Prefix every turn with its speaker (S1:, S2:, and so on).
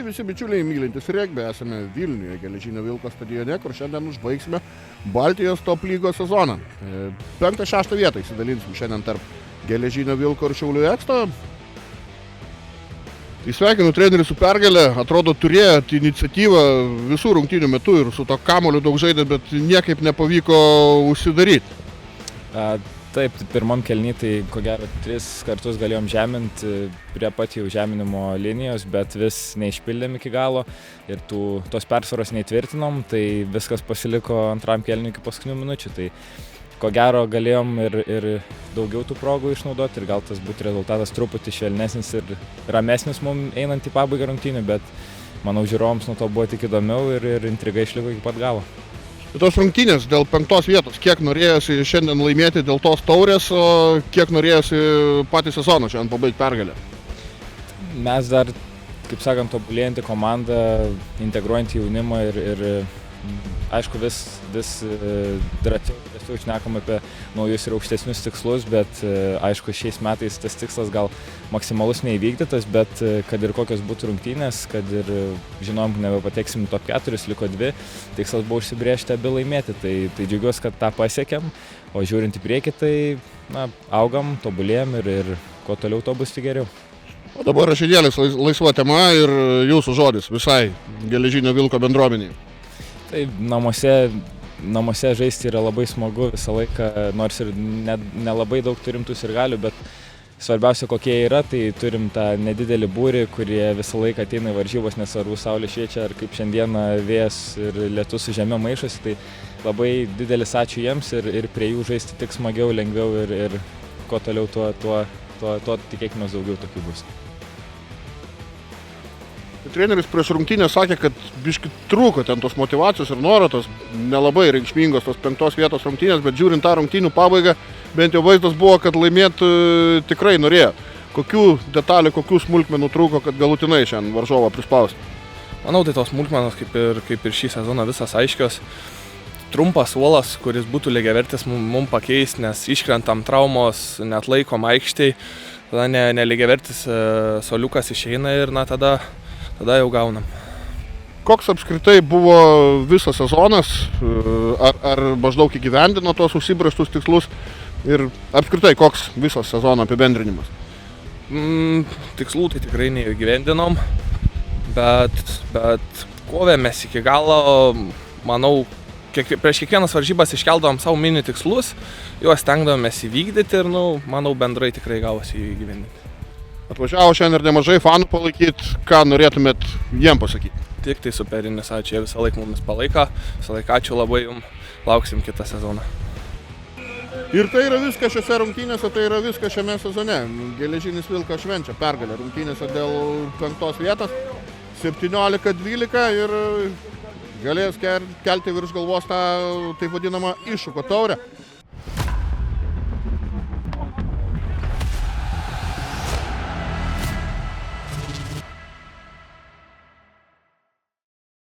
S1: Sveiki visi bičiuliai mylintys regbį, esame Vilniuje, Geležinio Vilko stadione, kur šiandien užbaigsime Baltijos top lygos sezoną. 5-6 vietą įsidalinsim šiandien tarp Geležinio Vilko ir Šiaulių Eksto. Sveikinu trenerių su pergalė, atrodo turėjot iniciatyvą visų rungtynių metu ir su to kamuoliu daug žaidė, bet niekaip nepavyko užsidaryti.
S2: Taip, pirmam kėliny tai ko gero 3 kartus galėjom žeminti prie pat jau žeminimo linijos, bet vis neišpildėm iki galo ir tos persvaros neįtvirtinom, tai viskas pasiliko antram kėliniui iki paskutinių minučių. Tai ko gero galėjom ir daugiau tų progų išnaudoti ir gal tas būtų rezultatas truputį švelnesnis ir ramesnis mums einant į pabaigą rungtynių, bet manau žiūrovams nuo to buvo tik įdomiau ir intriga išliko iki pat galo.
S1: Tos rungtynės dėl 5 vietos, kiek norėjosi šiandien laimėti dėl tos taurės, o kiek norėjosi patį sezoną šiandien pabaigti pergalę?
S2: Mes dar, kaip sakant, tobulėjantį komandą, integruojantį jaunimą ir aišku, vis drąsiau šnekam apie naujus ir aukštesnius tikslus, bet aišku, šiais metais tas tikslas gal maksimalus neįvykdytas, bet kad ir kokios būtų rungtynės, kad ir žinom, nebepateksim top 4, liko 2, tikslas buvo užsibrėžti abi laimėti, tai džiaugiuosi, kad tą pasiekėm, o žiūrint į priekį, tai augam, tobulėjam ir kuo toliau to bus tik geriau.
S1: O dabar rašydėlis laisva tema ir jūsų žodis visai Geležinio Vilko bendruomeniai.
S2: Tai namuose žaisti yra labai smagu visą laiką, nors ir nelabai daug turim tų sirgalių, bet svarbiausia kokie yra, tai turim tą nedidelį būrį, kurie visą laiką ateina į varžybas, nesvarbu saulė šviečia ar kaip šiandieną vėjas ir lietus su žeme maišosi, tai labai didelis ačiū jiems ir prie jų žaisti tik smagiau, lengviau ir kuo toliau tuo tikėkime daugiau tokių bus.
S1: Treneris prieš rungtynę sakė, kad biški trūko ten tos motyvacijos ir noro, tos nelabai reikšmingos tos 5 vietos rungtynės, bet žiūrint tą rungtynių pabaigą, bent jau vaizdas buvo, kad laimėti tikrai norėjo. Kokių detalių, kokių smulkmenų trūko, kad galutinai šiandien varžovą prispausti?
S3: Manau, tai tos smulkmenos kaip ir šį sezoną visas aiškios. Trumpas suolas, kuris būtų lygiavertis mums pakeis, nes iškrentam traumos, net laikom aikštėj, tada nelygiavertis soliukas išeina ir tada jau gaunam.
S1: Koks apskritai buvo visas sezonas, ar maždaug įgyvendino tos užsibrėžtus tikslus ir apskritai koks visas sezono apibendrinimas?
S3: Tikslų tai tikrai neįgyvendinom, bet kovėmės iki galo, manau, prieš kiekvienas varžybas iškeldavom savo mini tikslus, juos stengdavomės įvykdyti ir, manau, bendrai tikrai gavosi įgyvendinti.
S1: Atvažiavo šiandien ir nemažai fanų palaikyti, ką norėtumėt jiem pasakyti?
S3: Tik tai superinis, ačiū, jie visą laiką mumis palaiko, visą laiką ačiū labai jums, lauksim kitą sezoną.
S1: Ir tai yra viskas šiose rungtynėse, tai yra viskas šiame sezone. Geležinis Vilkas švenčia pergalę rungtynėse dėl 5 vietos, 17-12 ir galės kelti virš galvos tą taip vadinamą iššūkio taurę.